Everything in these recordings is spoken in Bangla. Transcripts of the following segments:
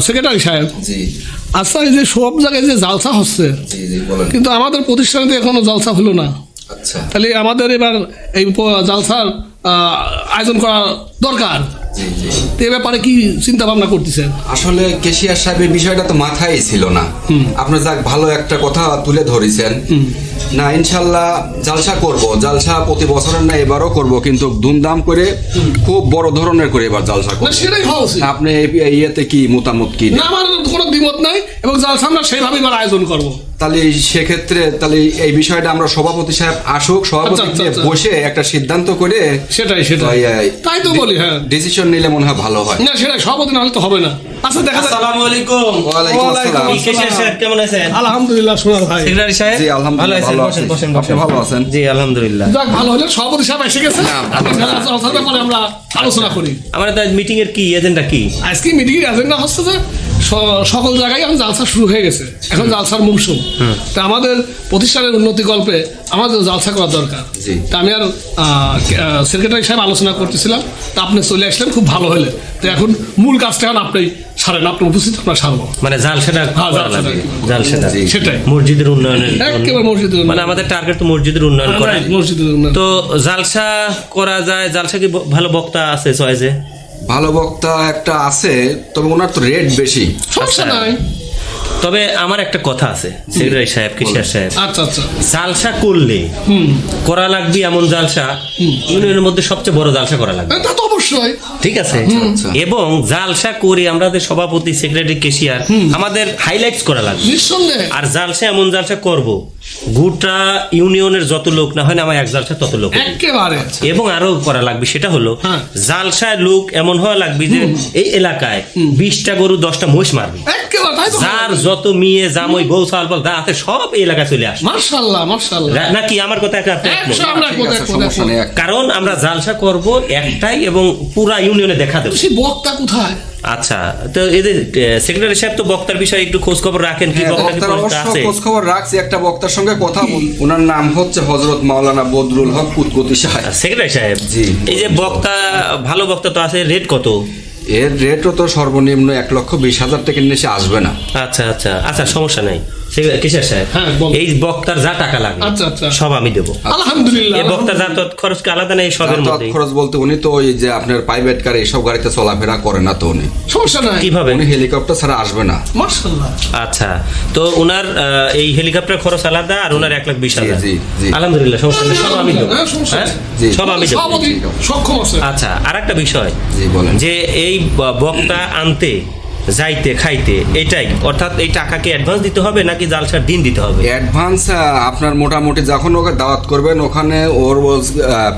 সেক্রেটারি সাহেব, জি আচ্ছা এই যে সব জায়গায় যে জালসা হচ্ছে, জি জি বলেন। কিন্তু আমাদের প্রতিষ্ঠানে তো এখনো জালসা হলো না, আচ্ছা তাহলে আমাদের এবার এই জালসার আয়োজন করা দরকার। জি জি। তো এ ব্যাপারে কি চিন্তা ভাবনা করতেছেন? আসলে কেশিয়ার সাহেবের বিষয়টা তো মাথায় ছিল না। আপনি যাক ভালো একটা কথা তুলে ধরেছেন। না ইনশাল্লাহ জালসা করব, জালসা প্রতি বছরের না এবারও করব, কিন্তু ধুমধাম করে খুব বড় ধরনের করে এবার জালসা না করব। সেটাই হওয়া উচিত। আপনি ইয়েতে কি মতামত কি? না আমার কোনো দ্বিমত নাই, এবং জালসা আমরা সেইভাবে এবার আয়োজন করব। তাহলে সেক্ষেত্রে তাহলে এই বিষয়টা আমরা সভাপতি সাহেব আসুক, সভাপতি আচ্ছা, আচ্ছা, আচ্ছা। বসে একটা সিদ্ধান্ত করে সেটাই তাই তো বলি। হ্যাঁ ডিসিশন নিলে মনে হয় ভালো হয়। না সেটাই সভাপতি নাহলে তো হবে না। আচ্ছা দেখা যাক। আসসালামু আলাইকুম। ওয়ালাইকুম আসসালাম। কেশিয়ার সাহেব কেমন আছেন? আলহামদুলিল্লাহ সোনার ভাই। সেক্রেটারি সাহেব জি আলহামদুলিল্লাহ ভালো ভালো আছেন? আছি। বসেন আপনি ভালো আছেন? জি আলহামদুলিল্লাহ। যাক ভালো হলে সভাপতি সাহেব এসে গেছে, না, ভালো। জালসার ব্যাপারে আমরা আলোচনা করি। আমাদের মিটিং এর কি এজেন্ডা কি? আজকে মিটিং এর এজেন্ডা হচ্ছে যে সকল জায়গায় এখন জালসা শুরু হয়ে গেছে, এখন জালসার মৌসুম। তা আমাদের প্রতিষ্ঠানের উন্নতি কল্পে আমাদের জালসা করা দরকার। জি। তা আমি আর সেক্রেটারি সাহেব আলোচনা করতেছিলাম, তা আপনি চলে আসলেন, খুব ভালো হলে। তো এখন মূল কাজটা এখন আপনি সারেন, আপনি উপস্থিত আমরা সারবো। মানে জালসাটা হ্যাঁ, করা জালসাটা। লাগবে। জালসাটা জি। সেটাই মসজিদের উন্নয়নের জন্য। একেবারে মসজিদের মানে আমাদের টার্গেট তো মসজিদের উন্নয়ন করা। মসজিদের উন্নয়ন। তো জালসা করা যায়। জালসা কি ভালো বক্তা আছে চয়েসে? ভালো বক্তা একটা আছে, তবে ওনার তো রেট বেশি। সমস্যা আচ্ছা। নাই। তবে আমার একটা কথা আছে সেক্রেটারি সাহেব, কেশিয়ার সাহেব, আচ্ছা আচ্ছা। জালসা করলে করা লাগবে এমন জালসা ইউনিয়নের মধ্যে সবচেয়ে বড় জালসা করা লাগবে। তা তো অবশ্যই। ঠিক আছে। আচ্ছা। এবং জালসা করে আমাদের সভাপতি সেক্রেটারি কেশিয়ার আমাদের হাইলাইটস করা লাগবে। নিঃসন্দেহে। আর জালসা এমন জালসা করব গোটা ইউনিয়নের যত লোক না হয় না আমার এক জালসা তত লোক হবে। একেবারে। এবং আরো করা লাগবে, সেটা হলো হ্যাঁ। জালসায় লোক এমন হওয়া লাগবে যে এই এলাকায় 20টা গরু 10টা মহিষ মারবে। একেবারে তাই তো। যার যত মেয়ে জামই বউ সালপাল দা আছে সব এই এলাকায় চলে আসবে। মাশাআল্লাহ মাশাআল্লাহ। নাকি আমার কথা একটা আপনি একমত? একশো আমরা ঠিক আছে, কোথায় সমস্যা নেই। কারণ আমরা জালসা করব একটাই এবং পুরা ইউনিয়নে দেখা দেবো। সে বক্তা কোথায়? আচ্ছা, তো এদের সেক্রেটারি সাহেব তো বক্তার বিষয়ে একটু খোঁজ খবর রাখেন, কি হ্যাঁ, বক্তা কি বক্তার প্রশ্ন অবশ্য আছে? খোঁজ খবর রাখছি। একটা বক্তার সঙ্গে কথা ওনার নাম হচ্ছে হযরত মাওলানা বদরুল হক কুতকুতি সাহেব। সেক্রেটারি সাহেব, জি। এই যে বক্তা, ভালো বক্তা তো আছে, রেট কত? এর রেটও তো সর্বনিম্ন 1,20,000 টাকা নিচে আসবে না। আচ্ছা আচ্ছা আচ্ছা, সমস্যা নাই। কিশোর সাহেব, হ্যাঁ, বল। এই বক্তার যা টাকা লাগে আচ্ছা, আচ্ছা। সব আমি দেবো। আলহামদুলিল্লাহ। এই বক্তার যাতায়াত খরচ কি আলাদা নেই সবের যাতায়াত মধ্যে? খরচ বলতে উনি তো ওই যে আপনার প্রাইভেট কার এইসব গাড়িতে চলাফেরা করে না, তো উনি সমস্যা নাই। কিভাবে? উনি হেলিকপ্টার ছাড়া আসবে না। মাশাআল্লাহ। আচ্ছা, তো ওনার এই হেলিকপ্টার খরচ আলাদা আর ওনার 1,20,000। জি, জি। আলহামদুলিল্লাহ, সমস্যা নেই, সব আমি দেবো। হ্যাঁ, সমস্যা হ্যাঁ? নেই। জি। সব আমি দেবো। সভাপতি সক্ষম আছে। আচ্ছা, আর একটা বিষয়, জি বলেন। যে এই বক্তা আনতে যাইতে খাইতে এটাই, অর্থাৎ এই টাকাকে অ্যাডভান্স দিতে হবে নাকি জালসার দিন দিতে হবে? অ্যাডভান্স আপনার মোটামুটি যখন ওকে দাওয়াত করবেন ওখানে ওর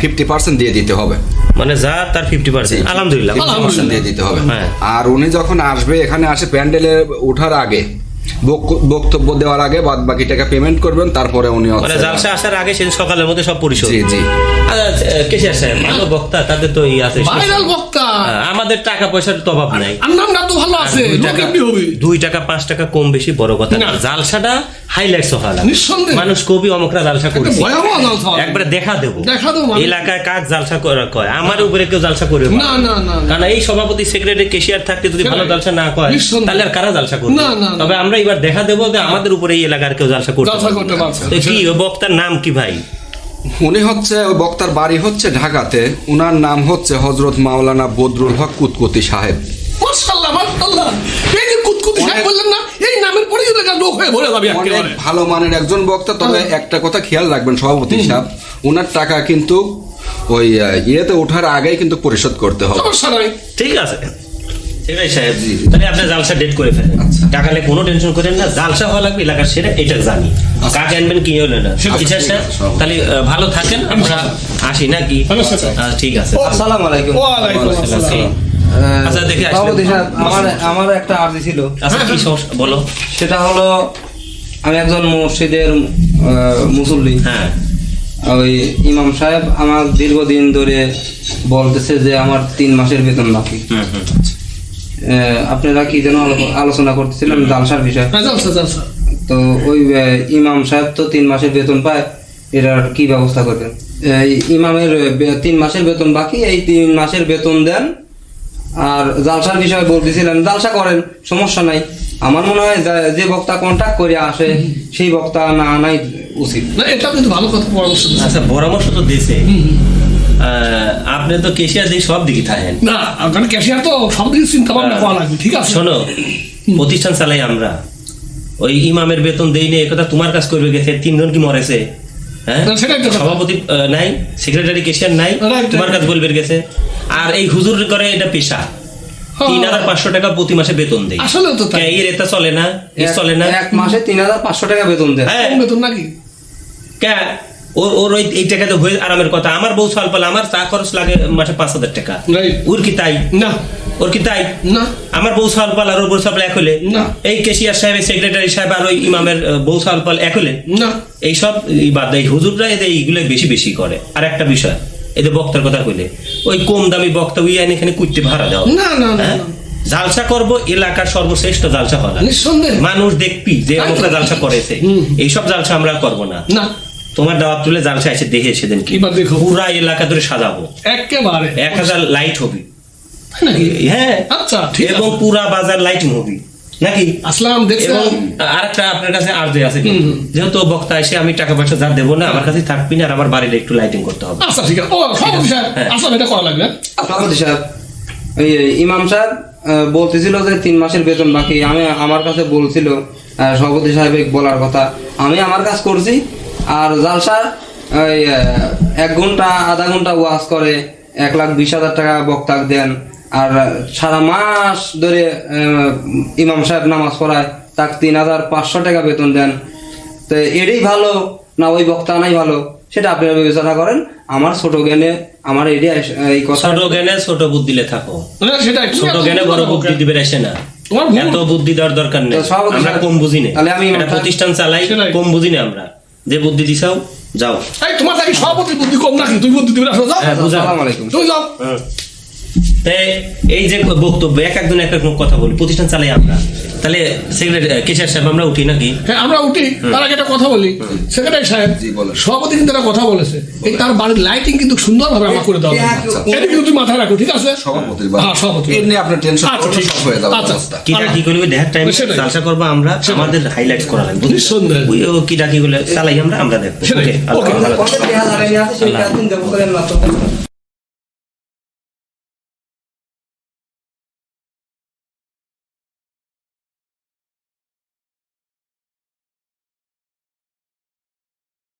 50% দিয়ে দিতে হবে। মানে যা তার 50%। জি, আলহামদুলিল্লাহ, 50% দিয়ে দিতে হবে। হ্যাঁ। আর উনি যখন আসবে এখানে আসে প্যান্ডেলে ওঠার আগে বক্তব্য দেওয়ার আগে বাদ বাকি টাকা পেমেন্ট করবেন, তারপরে উনি মানে জালসা আসার আগে সেদিন সকালের মধ্যে সব পরিশোধ। জি জি। আচ্ছা, কেশিয়ার সাহেব, ভালো বক্তা তাদের তো এই আছে, ভাইরাল বক্তা। আমাদের টাকা পয়সার তো অভাব নাই। আর নামটা তো ভালো আছে। লোক এমনি হবে। 2 টাকা 5 টাকা কম বেশি বড় কথা না, না। জালসাটা হাইলাইটস হওয়া লাগবে। নিঃসন্দেহে। মানুষ কবি অমকরা জালসা একটা করছে, ভয়াবহ জালসা হবে। একবারে দেখা দেবো দেখা দেবো মানুষ। এলাকায় কাজ জালসা করা কয়, আমার উপরে কেউ জালসা করবে না, না, না, না। কারণ এই সভাপতি সেক্রেটারি কেশিয়ার থাকতে যদি ভালো জালসা না কয় নিঃসন্দেহে। তাহলে আর কারা জালসা করবে? না, না, না। তবে আমরা এবার দেখা দেবো যে আমাদের উপরে এই এলাকার কেউ জালসা করতে জালসা পারবে করতে না। পারছে না। তো কি ওই বক্তার নাম কি ভাই? উনি হচ্ছে ওই বক্তার বাড়ি হচ্ছে ঢাকাতে, উনার নাম হচ্ছে হযরত মাওলানা বদরুল হক কুতকুতি সাহেব। মাশাআল্লাহ মাশাআল্লাহ। এই যে কুতকুতি সাহেব বললেন না, এই নামের পরেই এলাকা লোক হয়ে ভরে যাবে অনেক একেবারে। ভালো মানের একজন বক্তা। তবে একটা কথা খেয়াল রাখবেন সভাপতি সাহেব, উনার টাকা কিন্তু ওই ইয়েতে ওঠার আগেই কিন্তু পরিশোধ করতে হবে। সমস্যা নাই। ঠিক আছে সেটাই সাহেব, জি। তাহলে আপনি জালসা ডেট করে ফেলেন। আচ্ছা। টাকা নিয়ে কোনো টেনশন করেন না, জালসা হওয়া লাগবে এলাকার সেটা, এটা জানি। কাকে আনবেন কি হলো না, আচ্ছা, কিশোর ঠিক সাহেব, আছে, সব। তাহলে ভালো থাকেন, আমরা আসি নাকি? আচ্ছা, আচ্ছা। ঠিক আছে। আসসালামু আলাইকুম। ওয়ালাইকুম আসসালাম। আচ্ছা, দেখে আসবেন। সভাপতি সাহেব, আমার একটা আর্জি ছিল। আচ্ছা, কি সমস্যা বলো? সেটা হলো আমি একজন মসজিদের মুসল্লি। হ্যাঁ, ওই ইমাম সাহেব আমার দীর্ঘদিন ধরে বলতেছে যে আমার 3 মাসের বেতন বাকি। হুম হুম। আপনারা কি যেন আলোচনা করতেছিলেন জালসার বিষয়। হ্যাঁ, জালসা জালসা। তো ওই ইমাম সাহেব তো 3 মাসের বেতন পায়, এটার কি ব্যবস্থা করবেন? ইমামের 3 মাসের বেতন বাকি, এই 3 মাসের বেতন দেন আর জালসার বিষয়ে বলতেছিলেন, জালসা করেন, সমস্যা নাই। আমার মনে হয় যে বক্তা কন্ট্যাক্ট করে আসে সেই বক্তা না আনাই উচিত। না এটা কিন্তু ভালো কথা পরামর্শ দিচ্ছেন। আচ্ছা, পরামর্শ তো দিয়েছে। আপনি তো কেশিয়ার দিকে সব দিকে থাকেন না কারণ ক্যাশিয়ার তো সব দিকে চিন্তা ভাবনা করা লাগবে, ঠিক আছে? শোনো, প্রতিষ্ঠান চালাই আমরা, ওই ইমামের বেতন দেই নি একথা তোমার কাজ করবে গেছে, 3 জন কি মরেছে? হ্যাঁ, না, সেটাই তো কথা। সভাপতি নাই, সেক্রেটারি কেশিয়ার নাই, Right, তোমার কাজ বলবে গেছে। আর এই হুজুর করে এটা পেশা, 3,500 টাকা প্রতি মাসে বেতন দেয়। আসলে তো তাই। এর এটা চলে না, এর চলে না। এক মাসে 3,500 টাকা বেতন দেয়। হ্যাঁ, কম বেতন নাকি? কে ওর ওই এই টাকা তো হয়ে আরামের কথা। আমার বউ সাল পালে আমার চা খরচ লাগে মাসে 5,000 টাকা। Right. ওর কি তাই? না ওর কি তাই? না আমার বউ সাল পাল আর ওর বউ সাল পাল এক হলে, না। এই কেশিয়ার সাহেব, সেক্রেটারি সাহেব আর ওই ইমামের বউ সাল পাল এক হলে, না এইসব বাদ দেয়। হুজুররা এদের এইগুলো বেশি বেশি করে। আর একটা বিষয়, এদের বক্তার কথা কইলে, ওই কম দামি বক্তা উই আইন এখানে কুইতে ভাড়া দাও। না না না হ্যাঁ? জালসা করব, এলাকার সর্বশ্রেষ্ঠ জালসা হওয়া লাগে। নিঃসন্দেহে। মানুষ দেখবি যে অমুকটা জালসা করেছে। এইসব জালসা আমরা করব না। না তোমার দাওয়াত তুলে জালসা এসে দেখে সেদিন কি এবার দেখো। পুরা এলাকা ধরে সাজাবো, একেবারে 1000 লাইট হবে। তাই নাকি? হ্যাঁ, আচ্ছা ঠিক এবং আছে। পুরা বাজার লাইটিং হবে নাকি? আসলাম দেখছেন। এবং আরেকটা আপনার কাছে আর্জি আছে কিন্তু, যেহেতু বক্তা এসে আমি টাকা পয়সা যা দেবো না, আমার কাছে থাকবি না, আর আমার বাড়িতে একটু লাইটিং করতে হবে। আচ্ছা ঠিক আছে। ও সভাপতি সাহেব, আসলাম এটা করা লাগবে। সভাপতি সাহেব, এই ইমাম সাহেব বলতেছিল যে 3 মাসের বেতন বাকি। আমার কাছে বলছিল সভাপতি সাহেব বলার কথা, আমি আমার কাজ করছি। আর জালসা ওই 1 ঘন্টা আধা ঘন্টা ওয়াজ করে 1,20,000 টাকা বক্তা দেন। আর সারা মাস ধরে ইমাম সাহেব নামাজ পড়ায়, তাকে 3,500 টাকা বেতন দেন। তো এটাই ভালো না ওই বক্তা নাই ভালো, সেটা আপনারা বিবেচনা করেন। আমার ছোট জ্ঞানে আমার এই কথা, ছোট জ্ঞানে ছোট বুদ্ধিলে থাকো, না সেটাই। ছোট জ্ঞানে বড় বুদ্ধি দিবে আসে না। তোমার ভুল। এত বুদ্ধি দেওয়ার দরকার নেই, তো সভাপতি আমরা সাহেব, কম বুঝি না। তাহলে আমি একটা প্রতিষ্ঠান চালাই, সেটাই। কম বুঝি না আমরা। যে বুদ্ধি দিছাও যাও। এই তোমার নাকি সভাপতি বুদ্ধি কম নাকি? তুই বুদ্ধি দিবি না, যাও। হ্যাঁ, বুঝা। আসসালামু আলাইকুম। তুই যাও। হুম। এই যে বক্তব্য, একজন এক এক কথা বলি, প্রতিষ্ঠান চালাই আমরা, তাহলে সেক্রেটারি কেশিয়ার সাহেব আমরা উঠি নাকি? হ্যাঁ আমরা উঠি, তার আগে একটা কথা বলি। সেক্রেটারি সাহেব, জি, বলেন। সভাপতি কিন্তু একটা কথা বলেছে, এই তার বাড়ির লাইটিং কিন্তু সুন্দরভাবে আমার করে দেওয়া হবে। এটা কিন্তু তুই মাথায় রাখো, ঠিক আছে? সভাপতি হ্যাঁ সভাপতি। এর নিয়ে আপনার টেনশন আচ্ছা, ঠিক আছে। সব হয়ে যাবে আচ্ছা। অবস্থা। কিটা কি করবে দেখার টাইম সেটাই। চালসা করবো আমরা, সেটাই। আমাদের হাইলাইট করা লাগবে। নিঃসন্দেহে। ও কিটা কি গুলো চালাই আমরা দেখবো। সেটাই। ওকে, আল্লাহ ওকে। ভালো থাকো। কত টাকা হারাই আছে সেটা দিন দেবো করেন না তো।